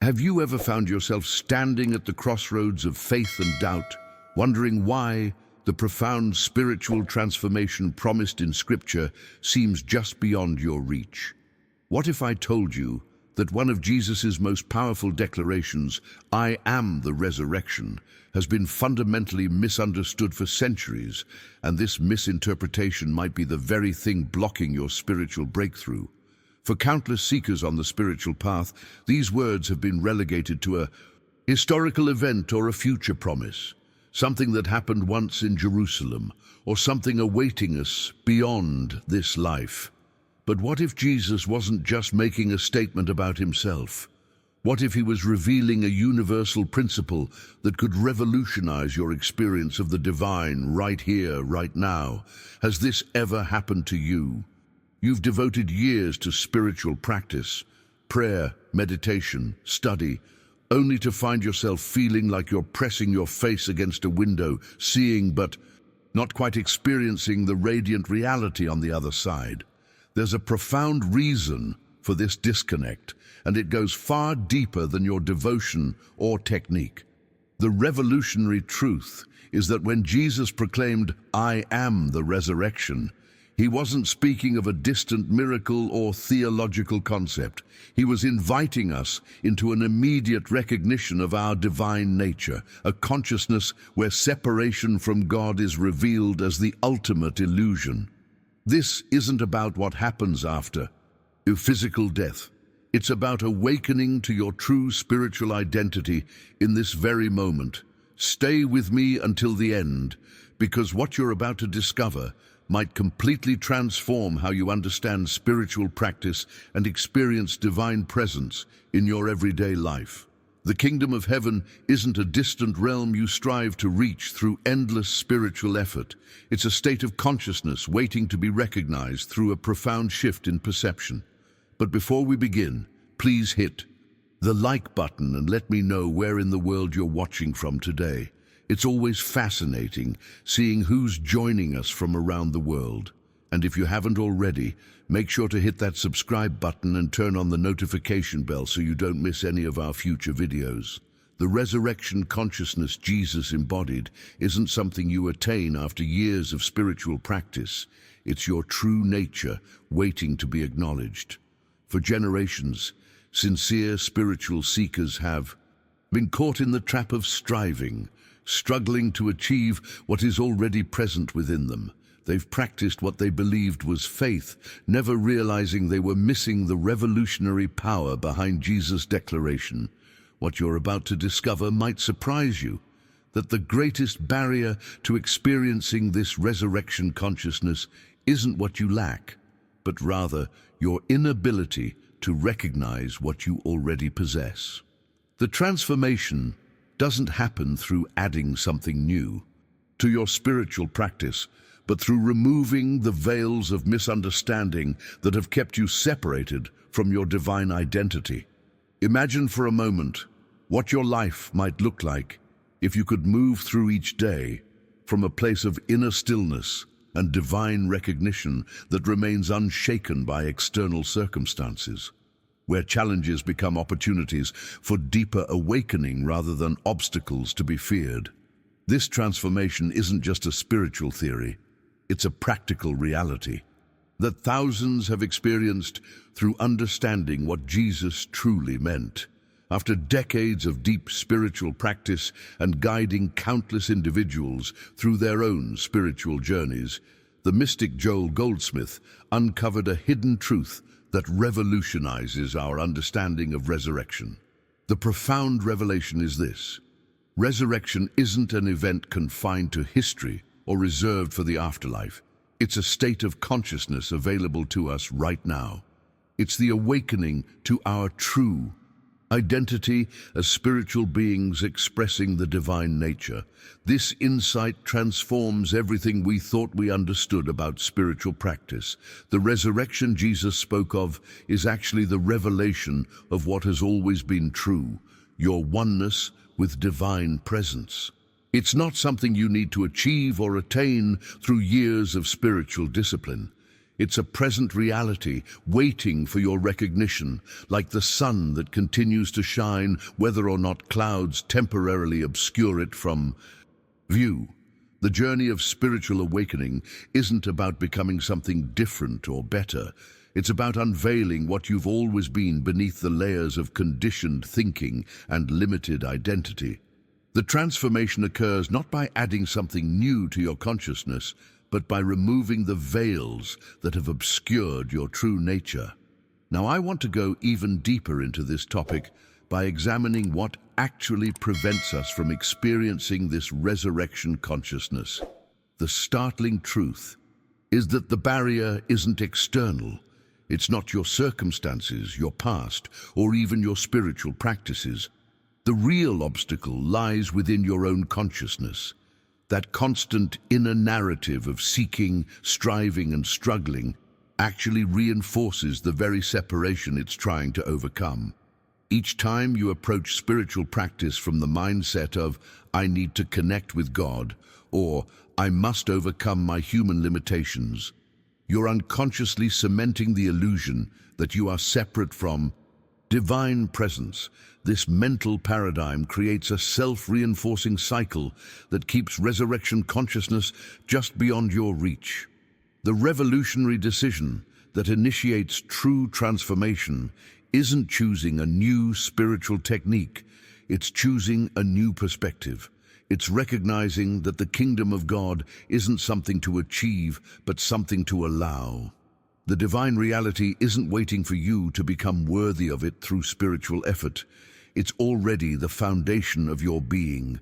Have you ever found yourself standing at the crossroads of faith and doubt, wondering why the profound spiritual transformation promised in Scripture seems just beyond your reach? What if I told you that one of Jesus' most powerful declarations, "I am the resurrection," has been fundamentally misunderstood for centuries, and this misinterpretation might be the very thing blocking your spiritual breakthrough? For countless seekers on the spiritual path, these words have been relegated to a historical event or a future promise, something that happened once in Jerusalem, or something awaiting us beyond this life. But what if Jesus wasn't just making a statement about himself? What if he was revealing a universal principle that could revolutionize your experience of the divine right here, right now? Has this ever happened to you? You've devoted years to spiritual practice, prayer, meditation, study, only to find yourself feeling like you're pressing your face against a window, seeing but not quite experiencing the radiant reality on the other side. There's a profound reason for this disconnect, and it goes far deeper than your devotion or technique. The revolutionary truth is that when Jesus proclaimed, "I am the resurrection," he wasn't speaking of a distant miracle or theological concept. He was inviting us into an immediate recognition of our divine nature, a consciousness where separation from God is revealed as the ultimate illusion. This isn't about what happens after physical death. It's about awakening to your true spiritual identity in this very moment. Stay with me until the end, because what you're about to discover might completely transform how you understand spiritual practice and experience divine presence in your everyday life. The kingdom of heaven isn't a distant realm you strive to reach through endless spiritual effort. It's a state of consciousness waiting to be recognized through a profound shift in perception. But before we begin, please hit the like button and let me know where in the world you're watching from today. It's always fascinating seeing who's joining us from around the world. And if you haven't already, make sure to hit that subscribe button and turn on the notification bell so you don't miss any of our future videos. The resurrection consciousness Jesus embodied isn't something you attain after years of spiritual practice. It's your true nature waiting to be acknowledged. For generations, sincere spiritual seekers have been caught in the trap of striving, struggling to achieve what is already present within them. They've practiced what they believed was faith, never realizing they were missing the revolutionary power behind Jesus' declaration. What you're about to discover might surprise you, that the greatest barrier to experiencing this resurrection consciousness isn't what you lack, but rather your inability to recognize what you already possess. The transformation doesn't happen through adding something new to your spiritual practice, but through removing the veils of misunderstanding that have kept you separated from your divine identity. Imagine for a moment what your life might look like if you could move through each day from a place of inner stillness and divine recognition that remains unshaken by external circumstances, where challenges become opportunities for deeper awakening rather than obstacles to be feared. This transformation isn't just a spiritual theory, it's a practical reality that thousands have experienced through understanding what Jesus truly meant. After decades of deep spiritual practice and guiding countless individuals through their own spiritual journeys, the mystic Joel Goldsmith uncovered a hidden truth that revolutionizes our understanding of resurrection. The profound revelation is this: resurrection isn't an event confined to history or reserved for the afterlife. It's a state of consciousness available to us right now. It's the awakening to our true identity as spiritual beings expressing the divine nature. This insight transforms everything we thought we understood about spiritual practice. The resurrection Jesus spoke of is actually the revelation of what has always been true: your oneness with divine presence. It's not something you need to achieve or attain through years of spiritual discipline. It's a present reality, waiting for your recognition, like the sun that continues to shine whether or not clouds temporarily obscure it from view. The journey of spiritual awakening isn't about becoming something different or better. It's about unveiling what you've always been beneath the layers of conditioned thinking and limited identity. The transformation occurs not by adding something new to your consciousness, but by removing the veils that have obscured your true nature. Now, I want to go even deeper into this topic by examining what actually prevents us from experiencing this resurrection consciousness. The startling truth is that the barrier isn't external. It's not your circumstances, your past, or even your spiritual practices. The real obstacle lies within your own consciousness. That constant inner narrative of seeking, striving, and struggling actually reinforces the very separation it's trying to overcome. Each time you approach spiritual practice from the mindset of, "I need to connect with God," or "I must overcome my human limitations," you're unconsciously cementing the illusion that you are separate from divine presence. This mental paradigm creates a self-reinforcing cycle that keeps resurrection consciousness just beyond your reach. The revolutionary decision that initiates true transformation isn't choosing a new spiritual technique, it's choosing a new perspective. It's recognizing that the kingdom of God isn't something to achieve, but something to allow. The divine reality isn't waiting for you to become worthy of it through spiritual effort. It's already the foundation of your being,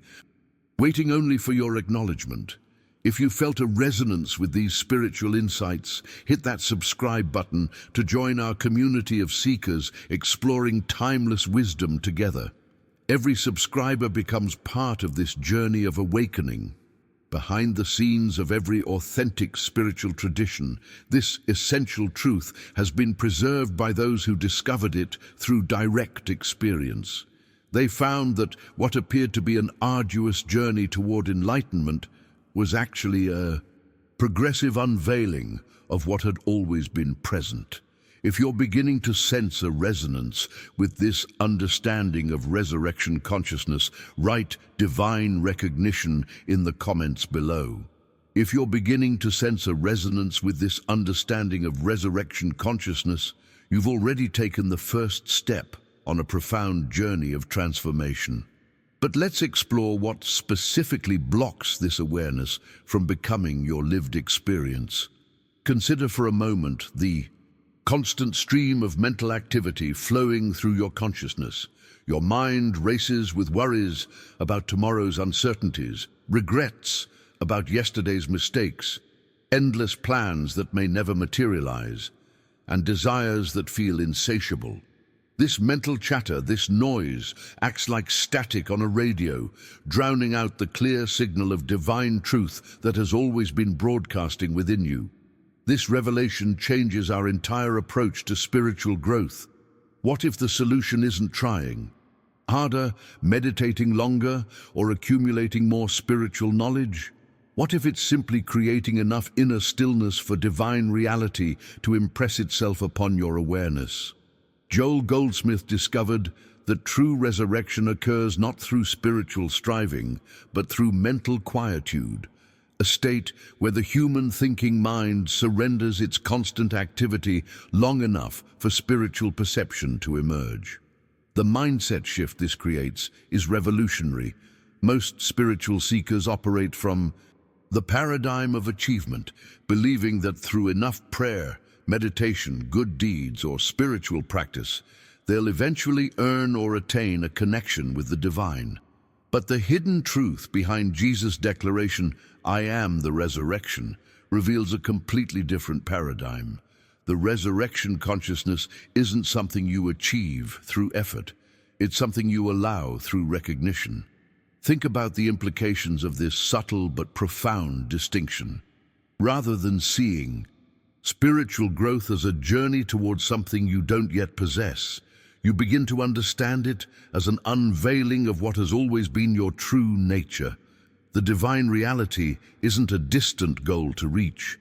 waiting only for your acknowledgement. If you felt a resonance with these spiritual insights, hit that subscribe button to join our community of seekers exploring timeless wisdom together. Every subscriber becomes part of this journey of awakening. Behind the scenes of every authentic spiritual tradition, this essential truth has been preserved by those who discovered it through direct experience. They found that what appeared to be an arduous journey toward enlightenment was actually a progressive unveiling of what had always been present. If you're beginning to sense a resonance with this understanding of resurrection consciousness, write divine recognition in the comments below. If you're beginning to sense a resonance with this understanding of resurrection consciousness, you've already taken the first step on a profound journey of transformation. But let's explore what specifically blocks this awareness from becoming your lived experience. Consider for a moment the constant stream of mental activity flowing through your consciousness. Your mind races with worries about tomorrow's uncertainties, regrets about yesterday's mistakes, endless plans that may never materialize, and desires that feel insatiable. This mental chatter, this noise, acts like static on a radio, drowning out the clear signal of divine truth that has always been broadcasting within you. This revelation changes our entire approach to spiritual growth. What if the solution isn't trying harder, meditating longer, or accumulating more spiritual knowledge? What if it's simply creating enough inner stillness for divine reality to impress itself upon your awareness? Joel Goldsmith discovered that true resurrection occurs not through spiritual striving, but through mental quietude, a state where the human thinking mind surrenders its constant activity long enough for spiritual perception to emerge. The mindset shift this creates is revolutionary. Most spiritual seekers operate from the paradigm of achievement, believing that through enough prayer, meditation, good deeds, or spiritual practice, they'll eventually earn or attain a connection with the divine. But the hidden truth behind Jesus' declaration, "I am the resurrection," reveals a completely different paradigm. The resurrection consciousness isn't something you achieve through effort. It's something you allow through recognition. Think about the implications of this subtle but profound distinction. Rather than seeing spiritual growth as a journey towards something you don't yet possess, you begin to understand it as an unveiling of what has always been your true nature. The divine reality isn't a distant goal to reach.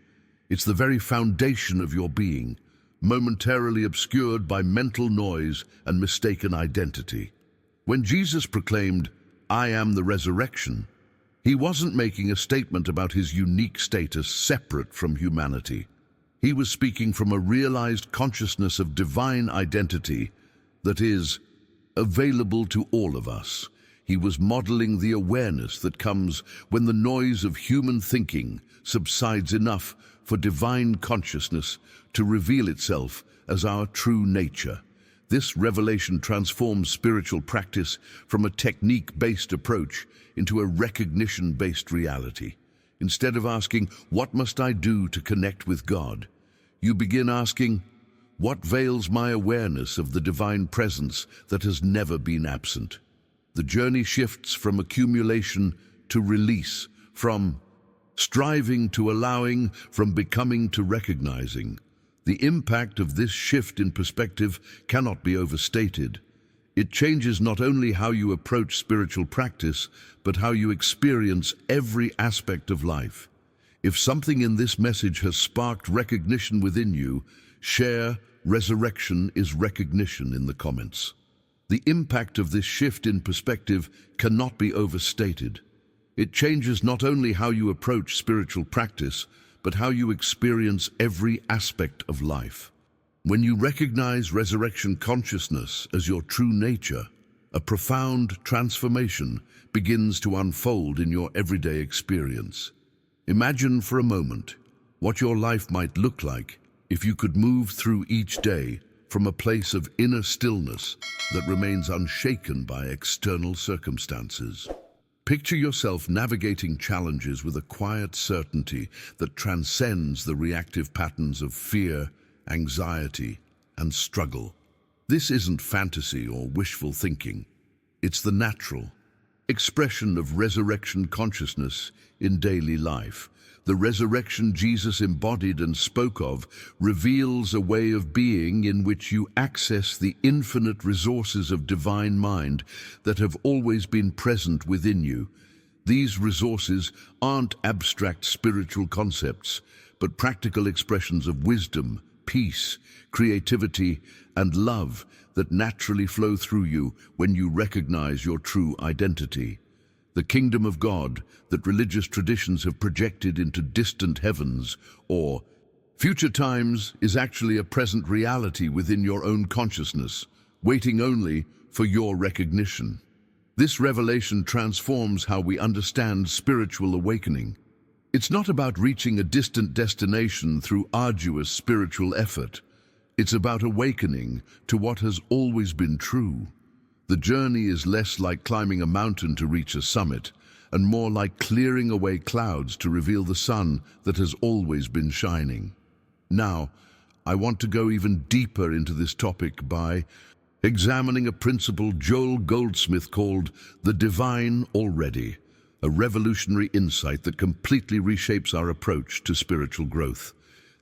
It's the very foundation of your being, momentarily obscured by mental noise and mistaken identity. When Jesus proclaimed, "I am the resurrection," he wasn't making a statement about his unique status separate from humanity. He was speaking from a realized consciousness of divine identity that is available to all of us. He was modeling the awareness that comes when the noise of human thinking subsides enough for divine consciousness to reveal itself as our true nature. This revelation transforms spiritual practice from a technique-based approach into a recognition-based reality. Instead of asking, "What must I do to connect with God?" you begin asking, "What veils my awareness of the divine presence that has never been absent?" The journey shifts from accumulation to release, from striving to allowing, from becoming to recognizing. The impact of this shift in perspective cannot be overstated. It changes not only how you approach spiritual practice, but how you experience every aspect of life. If something in this message has sparked recognition within you, share "Resurrection is recognition" in the comments. The impact of this shift in perspective cannot be overstated. It changes not only how you approach spiritual practice, but how you experience every aspect of life. When you recognize resurrection consciousness as your true nature, a profound transformation begins to unfold in your everyday experience. Imagine for a moment what your life might look like if you could move through each day from a place of inner stillness that remains unshaken by external circumstances. Picture yourself navigating challenges with a quiet certainty that transcends the reactive patterns of fear, anxiety, and struggle. This isn't fantasy or wishful thinking. It's the natural expression of resurrection consciousness in daily life. The resurrection Jesus embodied and spoke of reveals a way of being in which you access the infinite resources of divine mind that have always been present within you. These resources aren't abstract spiritual concepts, but practical expressions of wisdom, peace, creativity, and love that naturally flow through you when you recognize your true identity. The kingdom of God that religious traditions have projected into distant heavens or future times is actually a present reality within your own consciousness, waiting only for your recognition. This revelation transforms how we understand spiritual awakening. It's not about reaching a distant destination through arduous spiritual effort. It's about awakening to what has always been true. The journey is less like climbing a mountain to reach a summit, and more like clearing away clouds to reveal the sun that has always been shining. Now, I want to go even deeper into this topic by examining a principle Joel Goldsmith called the divine already, a revolutionary insight that completely reshapes our approach to spiritual growth.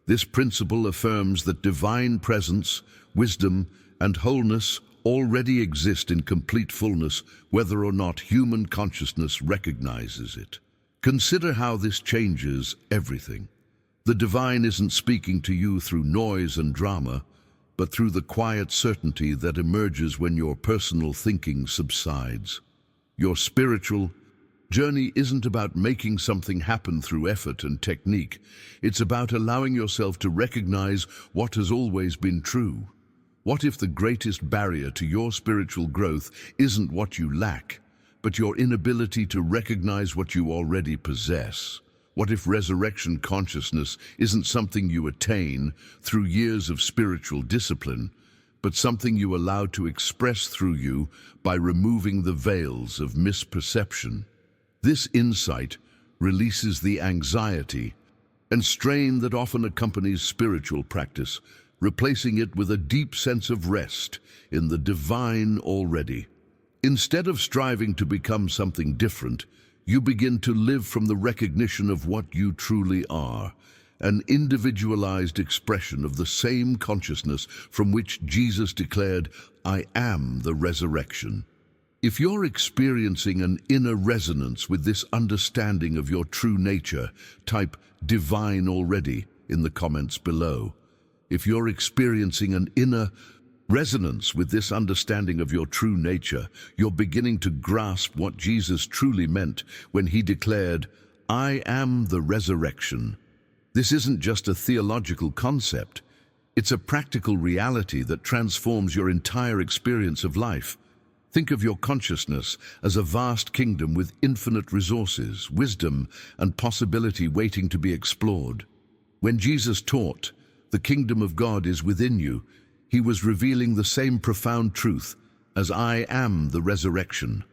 This principle affirms that divine presence, wisdom, and wholeness already exist in complete fullness, whether or not human consciousness recognizes it. Consider how this changes everything. The divine isn't speaking to you through noise and drama, but through the quiet certainty that emerges when your personal thinking subsides. Your spiritual journey isn't about making something happen through effort and technique. It's about allowing yourself to recognize what has always been true. What if the greatest barrier to your spiritual growth isn't what you lack, but your inability to recognize what you already possess? What if resurrection consciousness isn't something you attain through years of spiritual discipline, but something you allow to express through you by removing the veils of misperception? This insight releases the anxiety and strain that often accompanies spiritual practice, replacing it with a deep sense of rest in the divine already. Instead of striving to become something different, you begin to live from the recognition of what you truly are, an individualized expression of the same consciousness from which Jesus declared, "I am the resurrection." If you're experiencing an inner resonance with this understanding of your true nature, type "divine already" in the comments below. If you're experiencing an inner resonance with this understanding of your true nature, you're beginning to grasp what Jesus truly meant when he declared, "I am the resurrection." This isn't just a theological concept. It's a practical reality that transforms your entire experience of life. Think of your consciousness as a vast kingdom with infinite resources, wisdom, and possibility waiting to be explored. When Jesus taught, "The kingdom of God is within you," he was revealing the same profound truth as "I am the resurrection."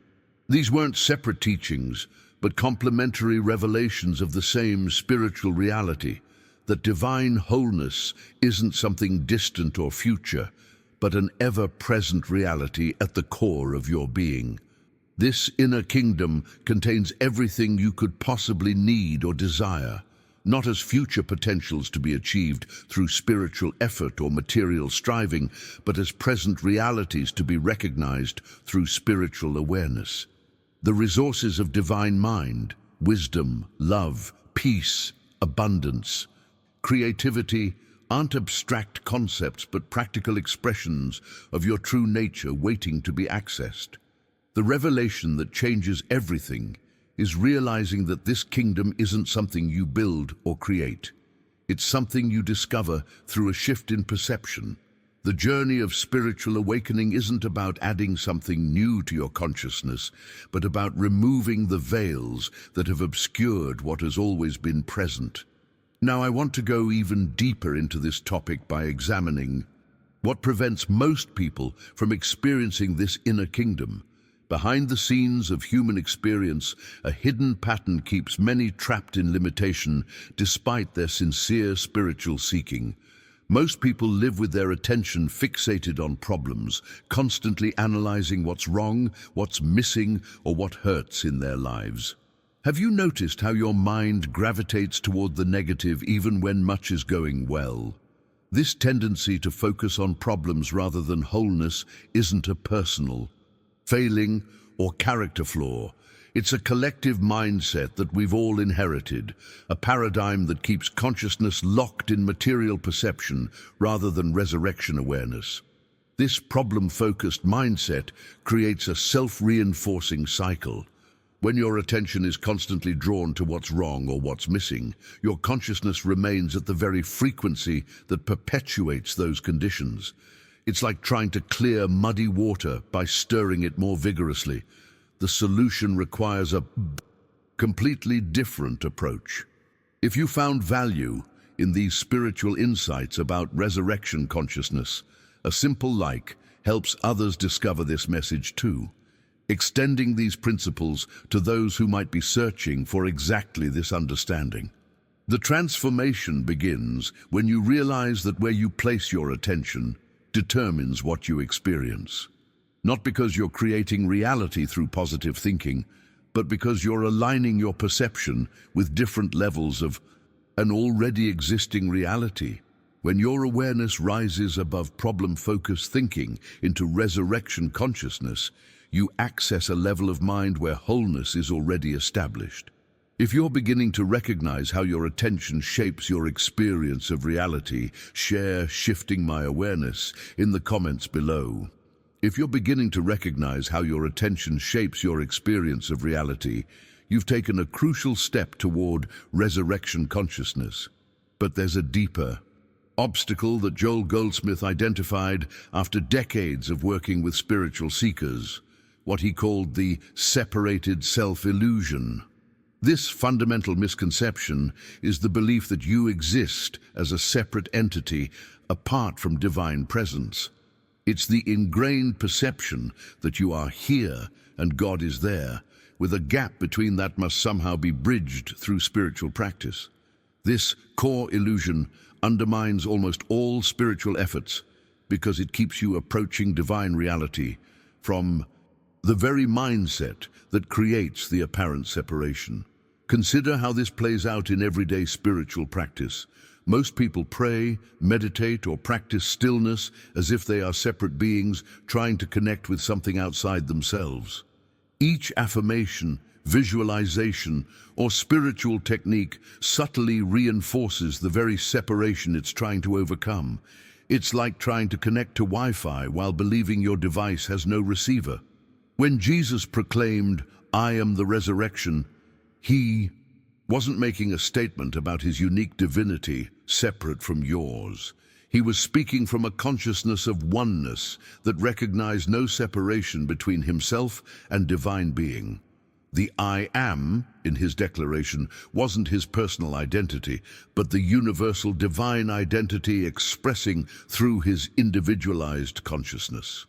These weren't separate teachings, but complementary revelations of the same spiritual reality, that divine wholeness isn't something distant or future, but an ever-present reality at the core of your being. This inner kingdom contains everything you could possibly need or desire, not as future potentials to be achieved through spiritual effort or material striving, but as present realities to be recognized through spiritual awareness. The resources of divine mind, wisdom, love, peace, abundance, creativity, aren't abstract concepts but practical expressions of your true nature waiting to be accessed. The revelation that changes everything is realizing that this kingdom isn't something you build or create. It's something you discover through a shift in perception. The journey of spiritual awakening isn't about adding something new to your consciousness, but about removing the veils that have obscured what has always been present. Now, I want to go even deeper into this topic by examining what prevents most people from experiencing this inner kingdom. Behind the scenes of human experience, a hidden pattern keeps many trapped in limitation despite their sincere spiritual seeking. Most people live with their attention fixated on problems, constantly analyzing what's wrong, what's missing, or what hurts in their lives. Have you noticed how your mind gravitates toward the negative even when much is going well? This tendency to focus on problems rather than wholeness isn't a personal failing or character flaw. It's a collective mindset that we've all inherited, a paradigm that keeps consciousness locked in material perception rather than resurrection awareness. This problem-focused mindset creates a self-reinforcing cycle. When your attention is constantly drawn to what's wrong or what's missing, your consciousness remains at the very frequency that perpetuates those conditions. It's like trying to clear muddy water by stirring it more vigorously. The solution requires a completely different approach. If you found value in these spiritual insights about resurrection consciousness, a simple like helps others discover this message too, extending these principles to those who might be searching for exactly this understanding. The transformation begins when you realize that where you place your attention determines what you experience. Not because you're creating reality through positive thinking, but because you're aligning your perception with different levels of an already existing reality. When your awareness rises above problem-focused thinking into resurrection consciousness, you access a level of mind where wholeness is already established. If you're beginning to recognize how your attention shapes your experience of reality, share "Shifting My Awareness" in the comments below. If you're beginning to recognize how your attention shapes your experience of reality, you've taken a crucial step toward resurrection consciousness. But there's a deeper obstacle that Joel Goldsmith identified after decades of working with spiritual seekers, what he called the separated self-illusion. This fundamental misconception is the belief that you exist as a separate entity apart from divine presence. It's the ingrained perception that you are here and God is there, with a gap between that must somehow be bridged through spiritual practice. This core illusion undermines almost all spiritual efforts because it keeps you approaching divine reality from the very mindset that creates the apparent separation. Consider how this plays out in everyday spiritual practice. Most people pray, meditate, or practice stillness as if they are separate beings trying to connect with something outside themselves. Each affirmation visualization, or spiritual technique subtly reinforces the very separation it's trying to overcome. It's like trying to connect to Wi-Fi while believing your device has no receiver. When Jesus proclaimed, "I am the resurrection," he wasn't making a statement about his unique divinity separate from yours. He was speaking from a consciousness of oneness that recognized no separation between himself and divine being. The "I am" in his declaration wasn't his personal identity, but the universal divine identity expressing through his individualized consciousness.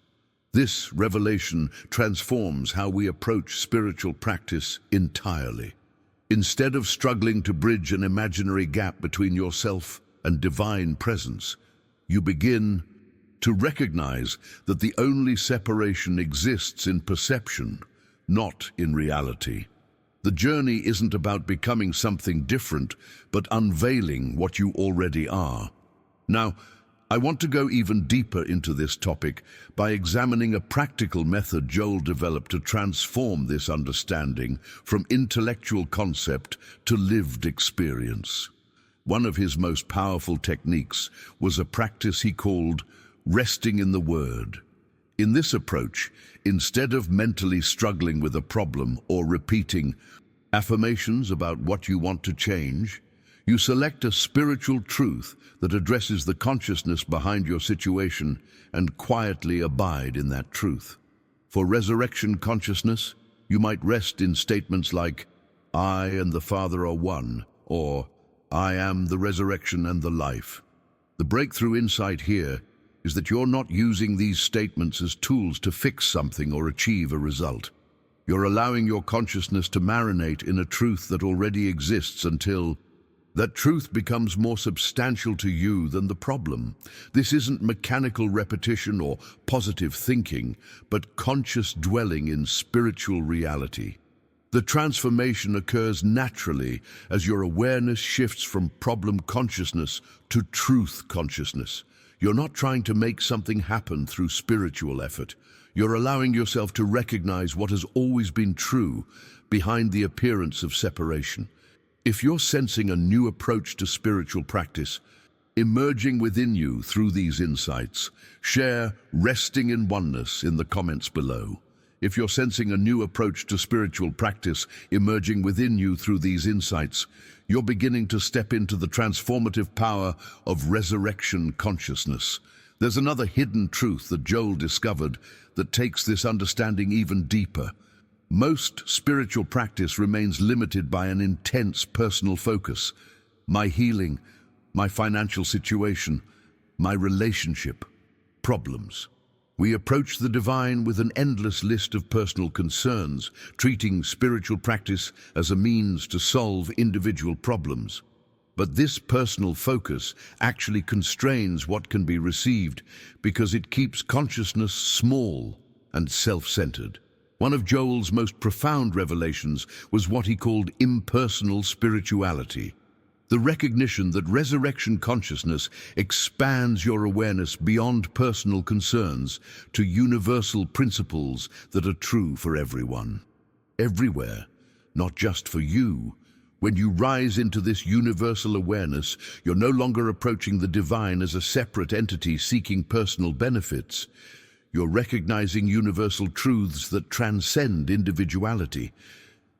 This revelation transforms how we approach spiritual practice entirely. Instead of struggling to bridge an imaginary gap between yourself and divine presence, you begin to recognize that the only separation exists in perception, not in reality. The journey isn't about becoming something different, but unveiling what you already are. Now, I want to go even deeper into this topic by examining a practical method Joel developed to transform this understanding from intellectual concept to lived experience. One of his most powerful techniques was a practice he called resting in the Word. In this approach, instead of mentally struggling with a problem or repeating affirmations about what you want to change, you select a spiritual truth that addresses the consciousness behind your situation and quietly abide in that truth. For resurrection consciousness, you might rest in statements like, "I and the Father are one," or "I am the resurrection and the life." The breakthrough insight here is that you're not using these statements as tools to fix something or achieve a result. You're allowing your consciousness to marinate in a truth that already exists until that truth becomes more substantial to you than the problem. This isn't mechanical repetition or positive thinking, but conscious dwelling in spiritual reality. The transformation occurs naturally as your awareness shifts from problem consciousness to truth consciousness. You're not trying to make something happen through spiritual effort. You're allowing yourself to recognize what has always been true behind the appearance of separation. If you're sensing a new approach to spiritual practice emerging within you through these insights, share "resting in oneness" in the comments below. If you're sensing a new approach to spiritual practice emerging within you through these insights, you're beginning to step into the transformative power of resurrection consciousness. There's another hidden truth that Joel discovered that takes this understanding even deeper. Most spiritual practice remains limited by an intense personal focus. My healing, my financial situation, my relationship, problems. We approach the divine with an endless list of personal concerns, treating spiritual practice as a means to solve individual problems. But this personal focus actually constrains what can be received because it keeps consciousness small and self-centered. One of Joel's most profound revelations was what he called impersonal spirituality. The recognition that resurrection consciousness expands your awareness beyond personal concerns to universal principles that are true for everyone. Everywhere, not just for you. When you rise into this universal awareness, you're no longer approaching the divine as a separate entity seeking personal benefits. You're recognizing universal truths that transcend individuality.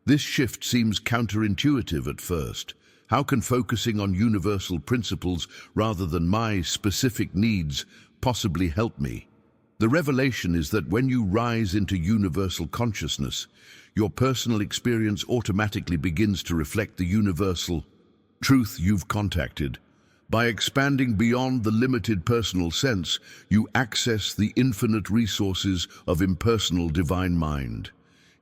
This shift seems counterintuitive at first. How can focusing on universal principles rather than my specific needs possibly help me? The revelation is that when you rise into universal consciousness, your personal experience automatically begins to reflect the universal truth you've contacted. By expanding beyond the limited personal sense, you access the infinite resources of impersonal divine mind.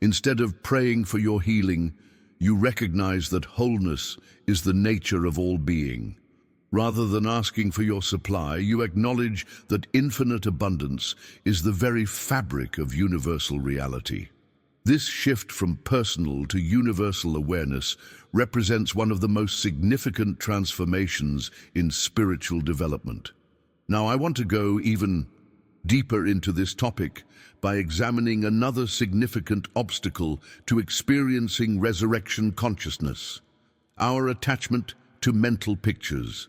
Instead of praying for your healing, you recognize that wholeness is the nature of all being. Rather than asking for your supply, you acknowledge that infinite abundance is the very fabric of universal reality. This shift from personal to universal awareness represents one of the most significant transformations in spiritual development. Now, I want to go even deeper into this topic by examining another significant obstacle to experiencing resurrection consciousness: our attachment to mental pictures.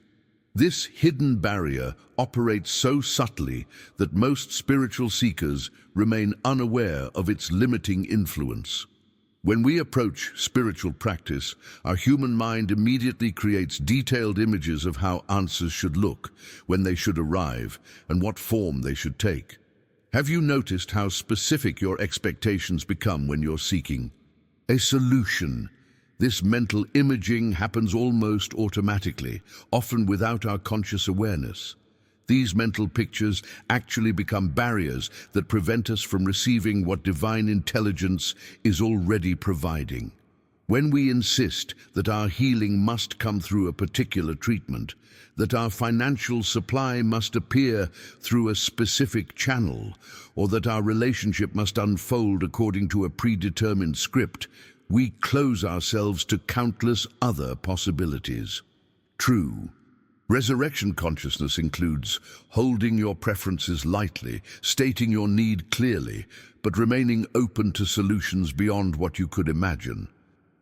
This hidden barrier operates so subtly that most spiritual seekers remain unaware of its limiting influence. When we approach spiritual practice, our human mind immediately creates detailed images of how answers should look, when they should arrive, and what form they should take. Have you noticed how specific your expectations become when you're seeking a solution? This mental imaging happens almost automatically, often without our conscious awareness. These mental pictures actually become barriers that prevent us from receiving what divine intelligence is already providing. When we insist that our healing must come through a particular treatment, that our financial supply must appear through a specific channel, or that our relationship must unfold according to a predetermined script, we close ourselves to countless other possibilities. True. Resurrection consciousness includes holding your preferences lightly, stating your need clearly, but remaining open to solutions beyond what you could imagine.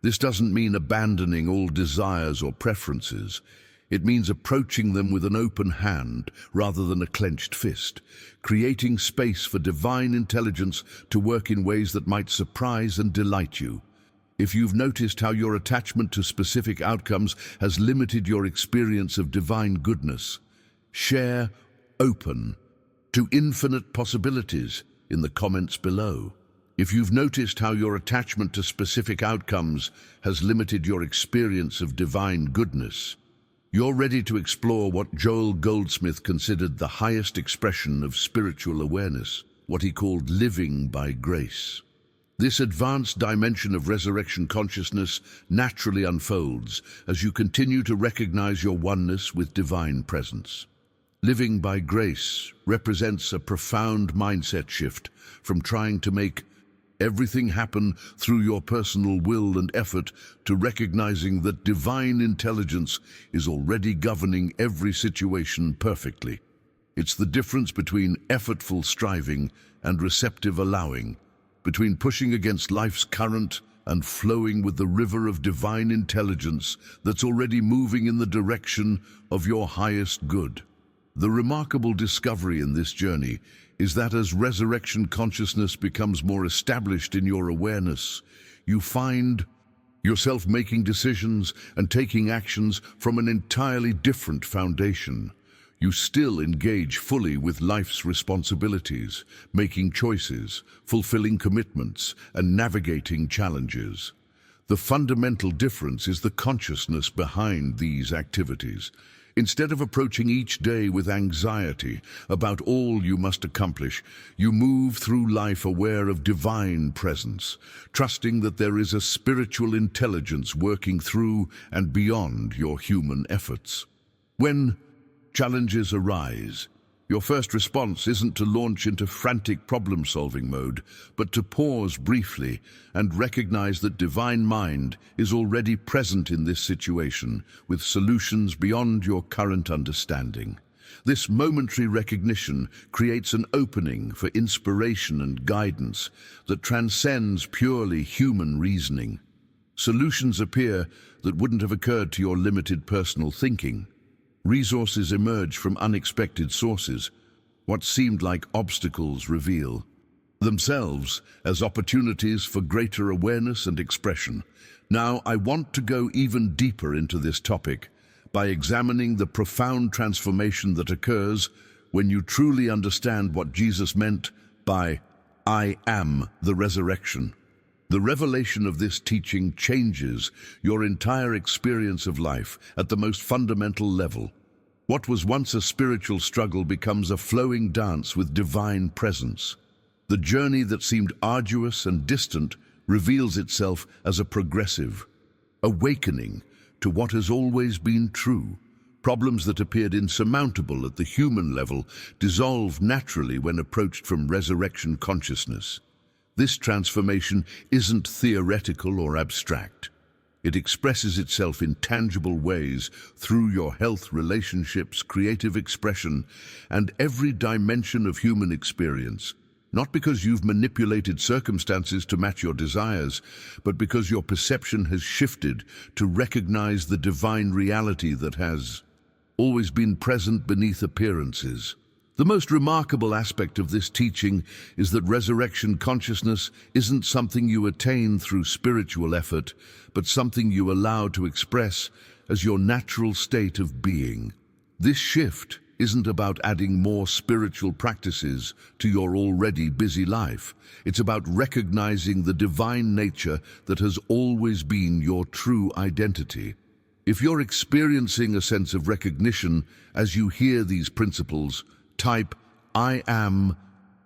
This doesn't mean abandoning all desires or preferences. It means approaching them with an open hand rather than a clenched fist, creating space for divine intelligence to work in ways that might surprise and delight you. If you've noticed how your attachment to specific outcomes has limited your experience of divine goodness, share open to infinite possibilities in the comments below. If you've noticed how your attachment to specific outcomes has limited your experience of divine goodness, you're ready to explore what Joel Goldsmith considered the highest expression of spiritual awareness, what he called living by grace. This advanced dimension of resurrection consciousness naturally unfolds as you continue to recognize your oneness with divine presence. Living by grace represents a profound mindset shift from trying to make everything happen through your personal will and effort to recognizing that divine intelligence is already governing every situation perfectly. It's the difference between effortful striving and receptive allowing, between pushing against life's current and flowing with the river of divine intelligence that's already moving in the direction of your highest good. The remarkable discovery in this journey is that as resurrection consciousness becomes more established in your awareness, you find yourself making decisions and taking actions from an entirely different foundation. You still engage fully with life's responsibilities, making choices, fulfilling commitments, and navigating challenges. The fundamental difference is the consciousness behind these activities. Instead of approaching each day with anxiety about all you must accomplish, you move through life aware of divine presence, trusting that there is a spiritual intelligence working through and beyond your human efforts. When challenges arise, your first response isn't to launch into frantic problem-solving mode, but to pause briefly and recognize that divine mind is already present in this situation with solutions beyond your current understanding. This momentary recognition creates an opening for inspiration and guidance that transcends purely human reasoning. Solutions appear that wouldn't have occurred to your limited personal thinking. Resources emerge from unexpected sources. What seemed like obstacles reveal themselves as opportunities for greater awareness and expression. Now, I want to go even deeper into this topic by examining the profound transformation that occurs when you truly understand what Jesus meant by "I am the resurrection." The revelation of this teaching changes your entire experience of life at the most fundamental level. What was once a spiritual struggle becomes a flowing dance with divine presence. The journey that seemed arduous and distant reveals itself as a progressive awakening to what has always been true. Problems that appeared insurmountable at the human level dissolve naturally when approached from resurrection consciousness. This transformation isn't theoretical or abstract. It expresses itself in tangible ways through your health, relationships, creative expression, and every dimension of human experience. Not because you've manipulated circumstances to match your desires, but because your perception has shifted to recognize the divine reality that has always been present beneath appearances. The most remarkable aspect of this teaching is that resurrection consciousness isn't something you attain through spiritual effort, but something you allow to express as your natural state of being. This shift isn't about adding more spiritual practices to your already busy life. It's about recognizing the divine nature that has always been your true identity. If you're experiencing a sense of recognition as you hear these principles, type "I am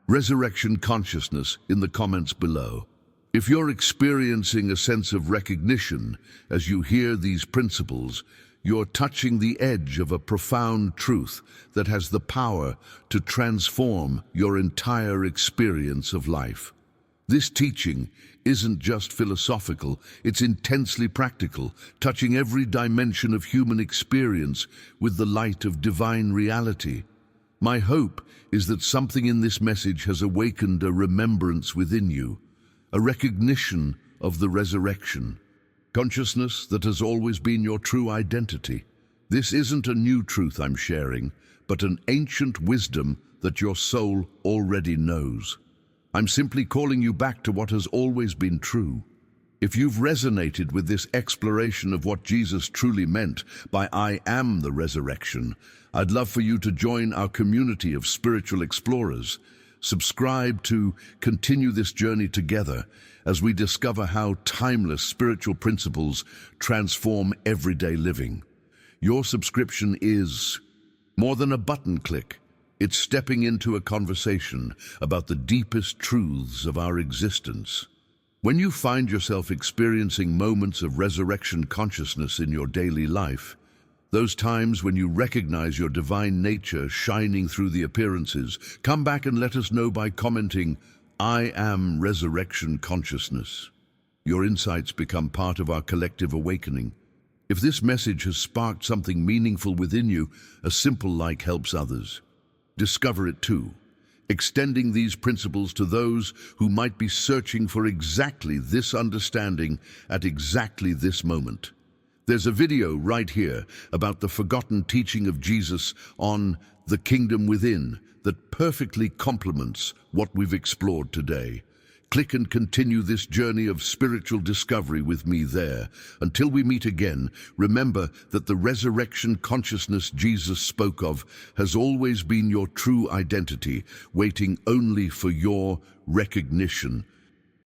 resurrection consciousness" in the comments below. If you're experiencing a sense of recognition as you hear these principles, you're touching the edge of a profound truth that has the power to transform your entire experience of life. This teaching isn't just philosophical, it's intensely practical, touching every dimension of human experience with the light of divine reality. My hope is that something in this message has awakened a remembrance within you, a recognition of the resurrection consciousness that has always been your true identity. This isn't a new truth I'm sharing, but an ancient wisdom that your soul already knows. I'm simply calling you back to what has always been true. If you've resonated with this exploration of what Jesus truly meant by "I am the resurrection," I'd love for you to join our community of spiritual explorers. Subscribe to continue this journey together as we discover how timeless spiritual principles transform everyday living. Your subscription is more than a button click. It's stepping into a conversation about the deepest truths of our existence. When you find yourself experiencing moments of resurrection consciousness in your daily life, those times when you recognize your divine nature shining through the appearances, come back and let us know by commenting, "I am resurrection consciousness." Your insights become part of our collective awakening. If this message has sparked something meaningful within you, a simple like helps others discover it too, extending these principles to those who might be searching for exactly this understanding at exactly this moment. There's a video right here about the forgotten teaching of Jesus on the kingdom within that perfectly complements what we've explored today. Click and continue this journey of spiritual discovery with me there. Until we meet again, remember that the resurrection consciousness Jesus spoke of has always been your true identity, waiting only for your recognition.